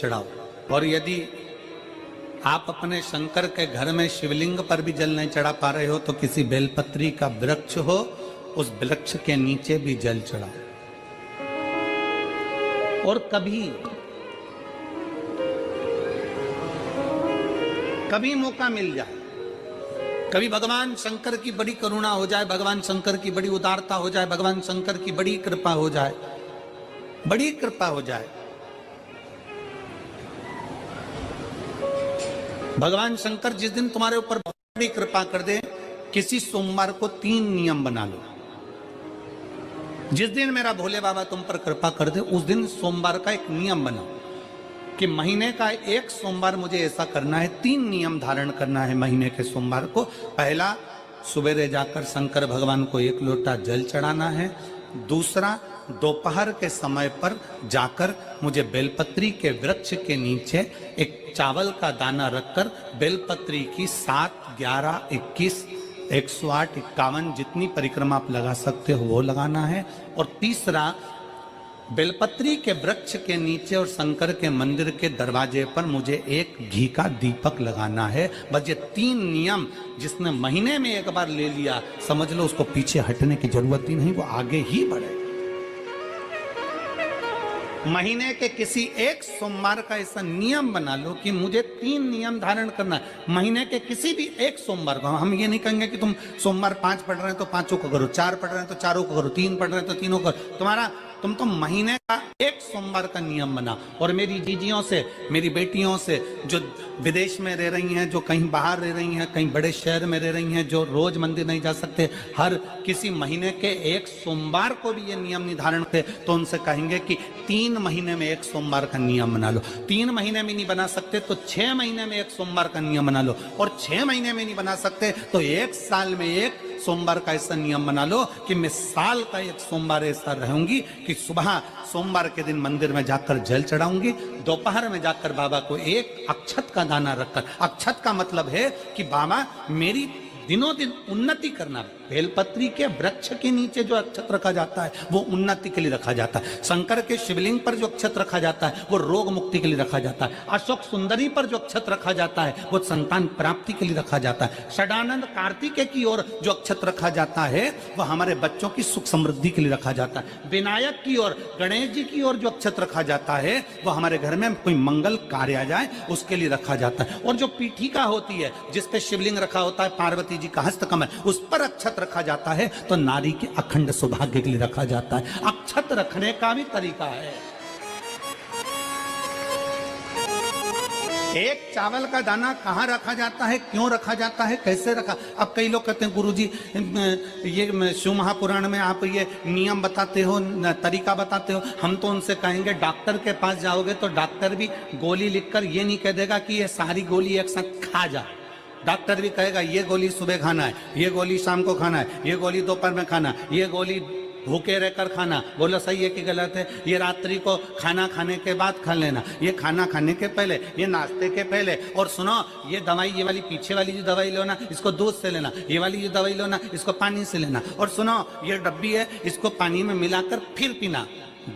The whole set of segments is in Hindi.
चढ़ाओ। और यदि आप अपने शंकर के घर में शिवलिंग पर भी जल नहीं चढ़ा पा रहे हो तो किसी बेलपत्री का वृक्ष हो, उस वृक्ष के नीचे भी जल चढ़ाओ। और कभी मौका मिल जाए, कभी भगवान शंकर की बड़ी करुणा हो जाए, भगवान शंकर की बड़ी उदारता हो जाए, भगवान शंकर की बड़ी कृपा हो जाए, बड़ी कृपा हो जाए, भगवान शंकर जिस दिन तुम्हारे ऊपर बड़ी कृपा कर दे, किसी सोमवार को 3 नियम बना लो। जिस दिन मेरा भोले बाबा तुम पर कृपा कर दे, उस दिन सोमवार का एक नियम बनाओ कि महीने का एक सोमवार मुझे ऐसा करना है, 3 नियम धारण करना है महीने के सोमवार को। पहला, सुबेरे जाकर शंकर भगवान को 1 लोटा जल चढ़ाना है। दूसरा, दोपहर के समय पर जाकर मुझे बेलपत्री के वृक्ष के नीचे एक चावल का दाना रखकर बेलपत्री की 7, 11, 21, 108, 51 जितनी परिक्रमा आप लगा सकते हो वो लगाना है। और तीसरा, बेलपत्री के वृक्ष के नीचे और शंकर के मंदिर के दरवाजे पर मुझे एक घी का दीपक लगाना है। बस ये 3 नियम जिसने महीने में एक बार ले लिया, समझ लो उसको पीछे हटने की जरूरत ही नहीं, वो आगे ही बढ़े। महीने के किसी एक सोमवार का ऐसा नियम बना लो कि मुझे 3 नियम धारण करना है महीने के किसी भी एक सोमवार को। हम ये नहीं कहेंगे कि तुम सोमवार 5 पढ़ रहे हैं तो 5 को करो, 4 पढ़ रहे हैं तो 4 को करो, 3 पढ़ रहे हैं तो 3 को करो। तुम तो महीने का एक सोमवार का नियम बना। और मेरी जीजियों से, मेरी बेटियों से जो विदेश में रह रही हैं, जो कहीं बाहर रह रही हैं, कहीं बड़े शहर में रह रही हैं, जो रोज मंदिर नहीं जा सकते, हर किसी महीने के एक सोमवार को भी ये नियम निर्धारण थे, तो उनसे कहेंगे कि 3 महीने में एक सोमवार का नियम बना लो। 3 महीने में नहीं बना सकते तो 6 महीने में एक सोमवार का नियम बना लो। और 6 महीने में नहीं बना सकते तो 1 साल में एक सोमवार का ऐसा नियम बना लो कि मैं साल का एक सोमवार ऐसा रहूंगी कि सुबह सोमवार के दिन मंदिर में जाकर जल चढ़ाऊंगी, दोपहर में जाकर बाबा को एक अक्षत का दाना रखकर, अक्षत का मतलब है कि बाबा मेरी दिनों दिन उन्नति करना। बेलपत्री के वृक्ष के नीचे जो अक्षत रखा जाता है वो उन्नति के लिए रखा जाता है। शंकर के शिवलिंग पर जो अक्षत रखा जाता है वो रोग मुक्ति के लिए रखा जाता है। अशोक सुंदरी पर जो अक्षत रखा जाता है वो संतान प्राप्ति के लिए रखा जाता है। षडानंद कार्तिकेय की ओर जो अक्षत रखा जाता है वो हमारे बच्चों की सुख समृद्धि के लिए रखा जाता है। विनायक की ओर, गणेश जी की ओर जो अक्षत रखा जाता है वो हमारे घर में कोई मंगल कार्य आ जाए उसके लिए रखा जाता है। और जो पीठिका होती है जिसपे शिवलिंग रखा होता है, पार्वती जी का हस्तकमल, उस पर अक्षत रखा जाता है तो नारी के अखंड सौभाग्य के लिए रखा जाता है। अक्षत रखने का भी तरीका है। एक चावल का दाना कहाँ रखा जाता है, क्यों रखा जाता है, कैसे रखा। अब कई लोग कहते हैं गुरुजी ये शिव महापुराण में आप ये नियम बताते हो, तरीका बताते हो। हम तो उनसे कहेंगे डॉक्टर के पास जाओगे तो डॉक्टर भी गोली लिखकर ये नहीं कह देगा कि ये सारी गोली एक साथ खा जा। डॉक्टर भी कहेगा ये गोली सुबह खाना है, ये गोली शाम को खाना है, ये गोली दोपहर में खाना, ये गोली भूखे रहकर खाना। बोलो सही है कि गलत है? ये रात्रि को खाना खाने के बाद खा लेना, ये खाना खाने के पहले, ये नाश्ते के पहले। और सुनो, ये दवाई, ये वाली पीछे वाली जो दवाई लो ना, इसको दूध से लेना, ये वाली जो दवाई लो ना, इसको पानी से लेना। और सुनो, ये डब्बी है, इसको पानी में मिलाकर फिर पीना।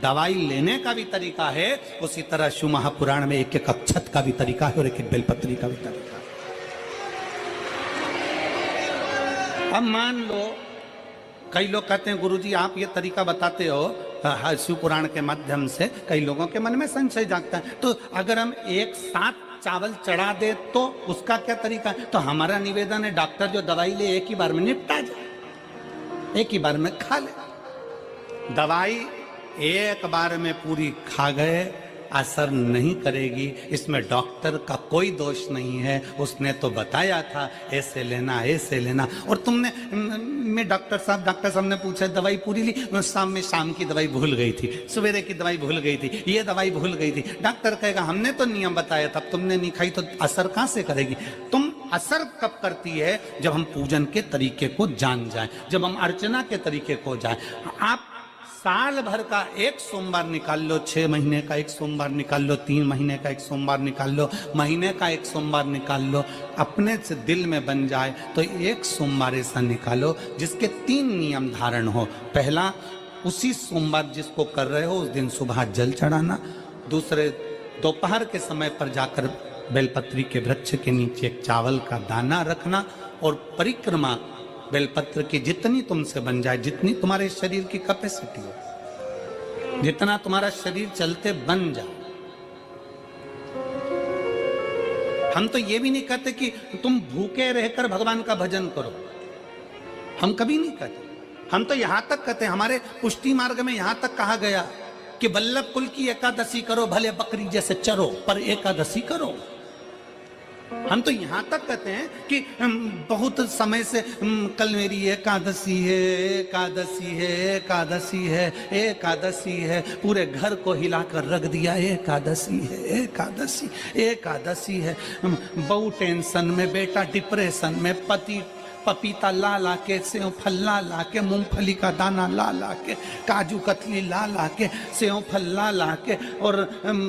दवाई लेने का भी तरीका है, उसी तरह शिव महापुराण में एक एक अक्षत का भी तरीका है और एक एक बेलपत्री का भी तरीका है। अब मान लो कई लोग कहते हैं गुरुजी आप ये तरीका बताते हो शिव पुराण के माध्यम से, कई लोगों के मन में संशय जागता है, तो अगर हम एक साथ चावल चढ़ा दे तो उसका क्या तरीका है? तो हमारा निवेदन है डॉक्टर जो दवाई ले एक ही बार में निपटा जाए, एक ही बार में खा ले। दवाई एक बार में पूरी खा गए असर नहीं करेगी, इसमें डॉक्टर का कोई दोष नहीं है। उसने तो बताया था ऐसे लेना, ऐसे लेना। और तुमने, मैं डॉक्टर साहब ने पूछा दवाई पूरी ली, शाम की दवाई भूल गई थी, सवेरे की दवाई भूल गई थी, ये दवाई भूल गई थी। डॉक्टर कहेगा हमने तो नियम बताया था, तुमने नहीं खाई तो असर कहाँ से करेगी? तुम असर कब करती है? जब हम पूजन के तरीके को जान जाए, जब हम अर्चना के तरीके को जाए। आप साल भर का एक सोमवार निकाल लो, 6 महीने का एक सोमवार निकाल लो, 3 महीने का एक सोमवार निकाल लो, महीने का एक सोमवार निकाल लो। अपने से दिल में बन जाए तो एक सोमवार ऐसा निकालो जिसके 3 नियम धारण हो। पहला, उसी सोमवार जिसको कर रहे हो उस दिन सुबह जल चढ़ाना। दूसरे, दोपहर के समय पर जाकर बेलपत्री के वृक्ष के नीचे एक चावल का दाना रखना और परिक्रमा बेलपत्र की जितनी तुमसे बन जाए, जितनी तुम्हारे शरीर की कैपेसिटी हो, जितना तुम्हारा शरीर चलते बन जाए। हम तो ये भी नहीं कहते कि तुम भूखे रहकर भगवान का भजन करो, हम कभी नहीं कहते। हम तो यहां तक कहते हैं, हमारे पुष्टि मार्ग में यहां तक कहा गया कि वल्लभ कुल की एकादशी करो, भले बकरी जैसे चरो पर एकादशी करो। हम तो यहां तक कहते हैं कि बहुत समय से कल मेरी एकादशी है, एकादशी है, एकादशी है, एकादशी है, पूरे घर को हिलाकर रख दिया, एकादशी है, एकादशी, एकादशी है। बहू टेंशन में, बेटा डिप्रेशन में, पति पपीता ला ला के, सेव फल ला ला के, मूंगफली का दाना ला ला के, काजू कतली ला ला के, सेव फल ला ला के, और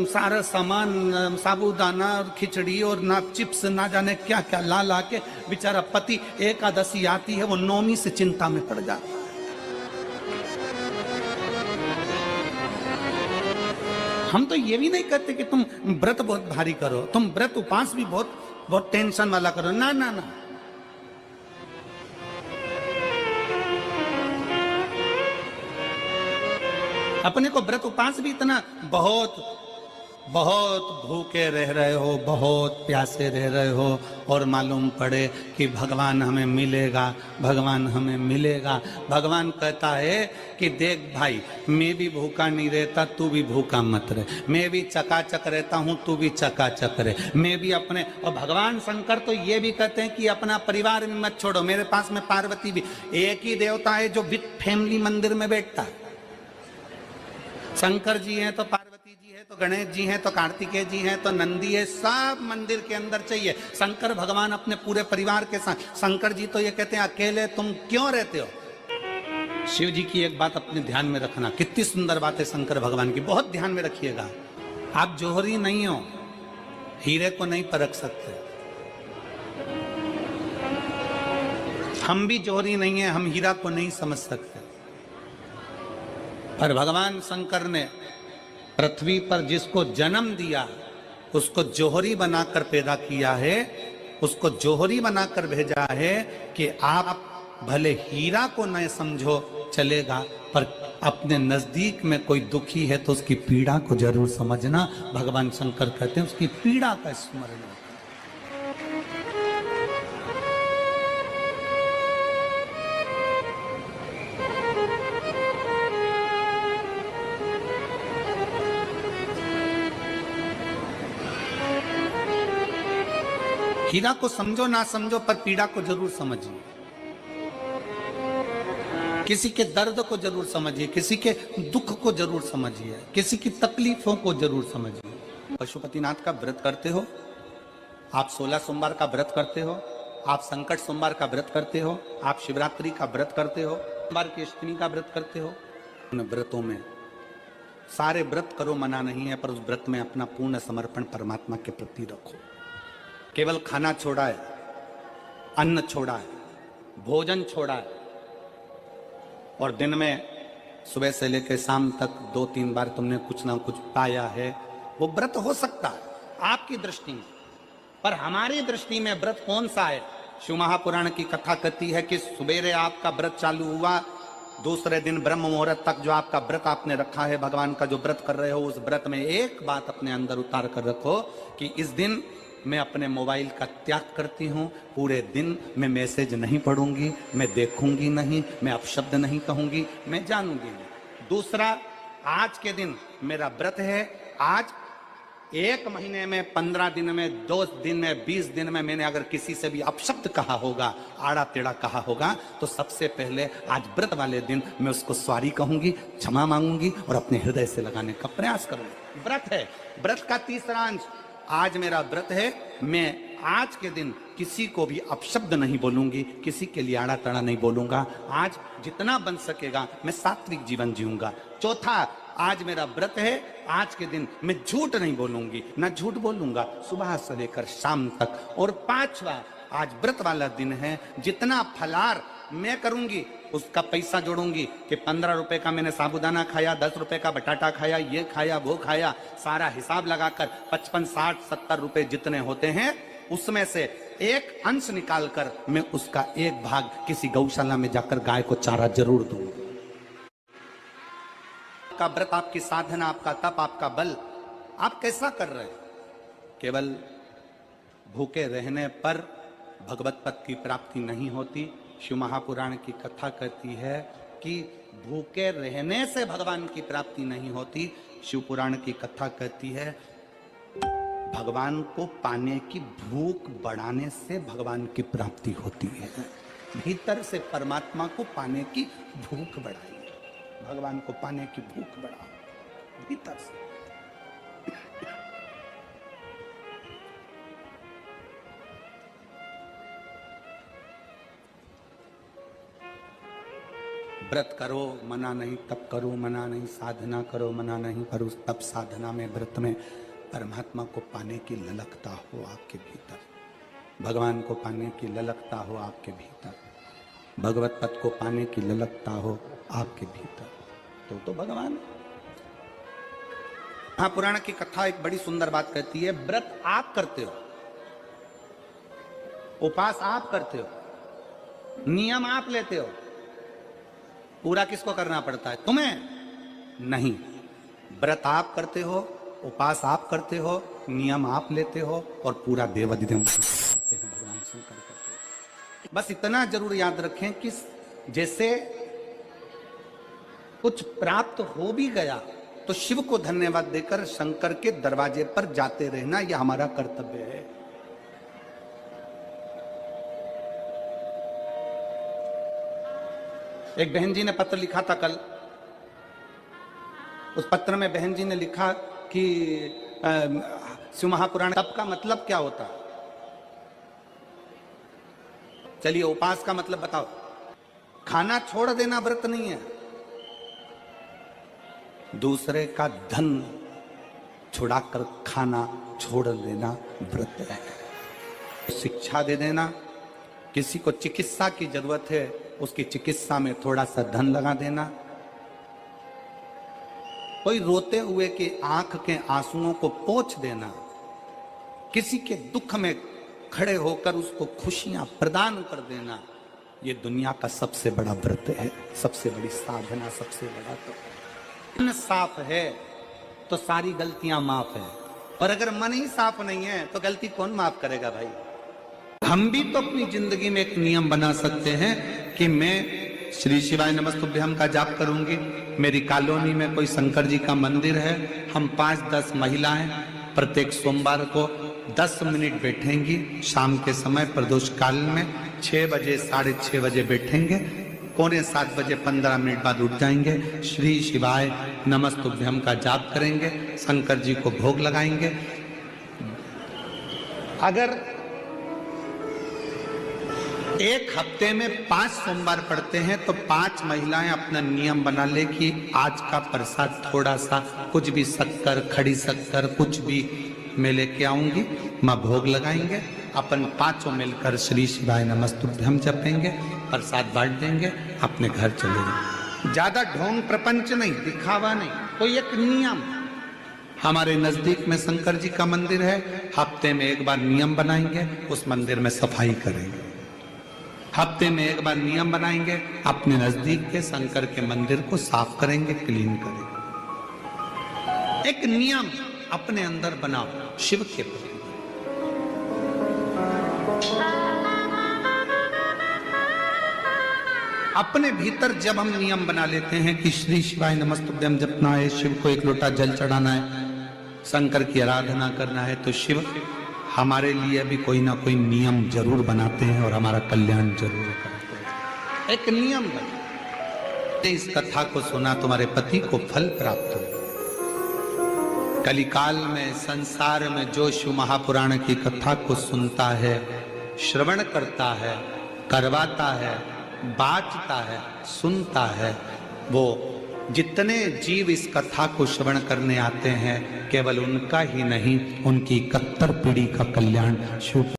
सारा सामान, साबूदाना और खिचड़ी और ना चिप्स ना जाने क्या क्या ला ला के, बेचारा पति एकादशी आती है वो नौमी से चिंता में पड़ जाता है। हम तो ये भी नहीं कहते कि तुम व्रत बहुत भारी करो, तुम व्रत उपास भी बहुत बहुत टेंशन वाला करो, ना ना ना। अपने को व्रत उपास भी इतना बहुत बहुत भूखे रह रहे हो, बहुत प्यासे रह रहे हो, और मालूम पड़े कि भगवान हमें मिलेगा, भगवान हमें मिलेगा। भगवान कहता है कि देख भाई, मैं भी भूखा नहीं रहता, तू भी भूखा मत रहे, मैं भी चकाचक रहता हूँ, तू भी चकाचक रहे, मैं भी अपने। और भगवान शंकर तो ये भी कहते हैं कि अपना परिवार में मत छोड़ो। मेरे पास में पार्वती भी, एक ही देवता है जो विद फैमिली मंदिर में बैठता है। शंकर जी हैं तो पार्वती जी है, तो गणेश जी हैं, तो कार्तिकेय जी हैं, तो नंदी है, सब मंदिर के अंदर चाहिए। शंकर भगवान अपने पूरे परिवार के साथ। शंकर जी तो ये कहते हैं अकेले तुम क्यों रहते हो। शिव जी की एक बात अपने ध्यान में रखना, कितनी सुंदर बात है शंकर भगवान की, बहुत ध्यान में रखिएगा। आप जौहरी नहीं हो, हीरे को नहीं परख सकते। हम भी जौहरी नहीं है, हम हीरा को नहीं समझ सकते। पर भगवान शंकर ने पृथ्वी पर जिसको जन्म दिया उसको जौहरी बनाकर पैदा किया है, उसको जौहरी बनाकर भेजा है कि आप भले हीरा को न समझो चलेगा, पर अपने नजदीक में कोई दुखी है तो उसकी पीड़ा को जरूर समझना। भगवान शंकर कहते हैं उसकी पीड़ा का स्मरण। हीरा को समझो ना समझो, पर पीड़ा को जरूर समझिए। किसी के दर्द को जरूर समझिए, किसी के दुख को जरूर समझिए, किसी की तकलीफों को जरूर समझिए। पशुपतिनाथ का व्रत करते हो आप, 16 सोमवार का व्रत करते हो आप, संकट सोमवार का व्रत करते हो आप, शिवरात्रि का व्रत करते हो, सोमवार की अष्टमी का व्रत करते हो। उन व्रतों में सारे व्रत करो, मना नहीं है, पर उस व्रत में अपना पूर्ण समर्पण परमात्मा के प्रति रखो। केवल खाना छोड़ा है, अन्न छोड़ा है, भोजन छोड़ा है, और दिन में सुबह से लेकर शाम तक 2-3 बार तुमने कुछ ना कुछ पाया है, वो व्रत हो सकता है आपकी दृष्टि में। पर हमारी दृष्टि में व्रत कौन सा है। शिव महापुराण की कथा कहती है कि सुबेरे आपका व्रत चालू हुआ, दूसरे दिन ब्रह्म मुहूर्त तक जो आपका व्रत आपने रखा है, भगवान का जो व्रत कर रहे हो, उस व्रत में एक बात अपने अंदर उतार कर रखो कि इस दिन मैं अपने मोबाइल का त्याग करती हूँ, पूरे दिन मैं मैसेज नहीं पढ़ूंगी, मैं देखूंगी नहीं, मैं अपशब्द नहीं कहूंगी, मैं जानूंगी नहीं। दूसरा, आज के दिन मेरा व्रत है, आज 1 महीने में, 15 दिन में, 2 दिन में, 20 दिन में मैंने अगर किसी से भी अपशब्द कहा होगा, आड़ा टेढ़ा कहा होगा, तो सबसे पहले आज व्रत वाले दिन मैं उसको सॉरी कहूंगी, क्षमा मांगूंगी और अपने हृदय से लगाने का प्रयास करूंगी। व्रत है। व्रत का तीसरा अंश, आज मेरा व्रत है, मैं आज के दिन किसी को भी अपशब्द नहीं बोलूंगी, किसी के लिए आड़ा टेढ़ा नहीं बोलूंगा। आज जितना बन सकेगा मैं सात्विक जीवन जीऊंगा। चौथा, आज मेरा व्रत है, आज के दिन मैं झूठ नहीं बोलूंगी, ना झूठ बोलूंगा सुबह से लेकर शाम तक। और 5वां, आज व्रत वाला दिन है, जितना फलार मैं करूंगी, उसका पैसा जोड़ूंगी कि 15 रुपए का मैंने साबुदाना खाया, 10 रुपए का बटाटा खाया, ये खाया वो खाया, सारा हिसाब लगाकर 55, 60, 70 रुपए जितने होते हैं उसमें से एक अंश निकालकर मैं उसका एक भाग किसी गौशाला में जाकर गाय को चारा जरूर दूंगा। आपका व्रत, आपकी साधना, आपका तप, आपका बल, आप कैसा कर रहे हैं? केवल भूखे रहने पर भगवत पद की प्राप्ति नहीं होती। शिव महापुराण की कथा कहती है कि भूखे रहने से भगवान की प्राप्ति नहीं होती। शिव पुराण की कथा कहती है भगवान को पाने की भूख बढ़ाने से भगवान की प्राप्ति होती है। भीतर से परमात्मा को पाने की भूख बढ़ाइए, भगवान को पाने की भूख बढ़ाओ भीतर से। व्रत करो मना नहीं, तप करो मना नहीं, साधना करो मना नहीं, पर उस तप साधना में व्रत में परमात्मा को पाने की ललकता हो आपके भीतर, भगवान को पाने की ललकता हो आपके भीतर, भगवत पद को पाने की ललकता हो आपके भीतर, तो भगवान। हाँ, पुराण की कथा एक बड़ी सुंदर बात कहती है, व्रत आप करते हो, उपास आप करते हो, नियम आप लेते हो, पूरा किसको करना पड़ता है? तुम्हें नहीं। व्रत आप करते हो, उपास आप करते हो, नियम आप लेते हो और पूरा देवाधिदेव करते हैं, भगवान शंकर करते हैं। बस इतना जरूर याद रखें कि जैसे कुछ प्राप्त हो भी गया तो शिव को धन्यवाद देकर शंकर के दरवाजे पर जाते रहना, यह हमारा कर्तव्य है। एक बहन जी ने पत्र लिखा था कल। उस पत्र में बहन जी ने लिखा कि शिव महापुराण तप का मतलब क्या होता? चलिए, उपास का मतलब बताओ। खाना छोड़ देना व्रत नहीं है, दूसरे का धन छुड़ाकर खाना छोड़ देना व्रत है। शिक्षा दे देना, किसी को चिकित्सा की जरूरत है उसकी चिकित्सा में थोड़ा सा धन लगा देना, कोई रोते हुए की आंख के आंसुओं को पोंछ देना, किसी के दुख में खड़े होकर उसको खुशियां प्रदान कर देना, ये दुनिया का सबसे बड़ा व्रत है, सबसे बड़ी साधना, सबसे बड़ा। तो मन साफ है तो सारी गलतियां माफ है, और अगर मन ही साफ नहीं है तो गलती कौन माफ करेगा भाई? हम भी तो अपनी जिंदगी में एक नियम बना सकते हैं कि मैं श्री शिवाय नमस्तुभ्यम का जाप करूंगी। मेरी कॉलोनी में कोई शंकर जी का मंदिर है, हम 5-10 महिलाएं प्रत्येक सोमवार को 10 मिनट बैठेंगी। शाम के समय प्रदोष काल में 6 बजे 6:30 बजे बैठेंगे, 6:45 बजे 15 मिनट बाद उठ जाएंगे, श्री शिवाय नमस्तुभ्यम का जाप करेंगे, शंकर जी को भोग लगाएंगे। अगर एक हफ्ते में 5 सोमवार पड़ते हैं तो 5 महिलाएं अपना नियम बना ले कि आज का प्रसाद थोड़ा सा, कुछ भी शक्कर, खड़ी शक्कर, कुछ भी मैं लेके आऊंगी, मां भोग लगाएंगे, अपन 5 मिलकर श्री शिवाय नमस्तुभ्यम जपेंगे, प्रसाद बांट देंगे, अपने घर चले जाएंगे। ज्यादा ढोंग प्रपंच नहीं, दिखावा नहीं, कोई एक नियम। हमारे नजदीक में शंकर जी का मंदिर है, हफ्ते में एक बार नियम बनाएंगे, उस मंदिर में सफाई करेंगे। हफ्ते में एक बार नियम बनाएंगे, अपने नजदीक के शंकर के मंदिर को साफ करेंगे, क्लीन करेंगे। एक नियम अपने अंदर बनाओ शिव के प्रति। अपने भीतर जब हम नियम बना लेते हैं कि श्री शिवाय नमस्तुभ्यम जपना है, शिव को एक लोटा जल चढ़ाना है, शंकर की आराधना करना है, तो शिव हमारे लिए भी कोई ना कोई नियम जरूर बनाते हैं और हमारा कल्याण जरूर करते हैं। एक नियम बना, इस कथा को सुना, तुम्हारे पति को फल प्राप्त हो। कलिकाल में संसार में जो शिव महापुराण की कथा को सुनता है, श्रवण करता है, करवाता है, बाँचता है, सुनता है, वो जितने जीव इस कथा को श्रवण करने आते हैं, केवल उनका ही नहीं, उनकी 71 पीढ़ी का कल्याण शिव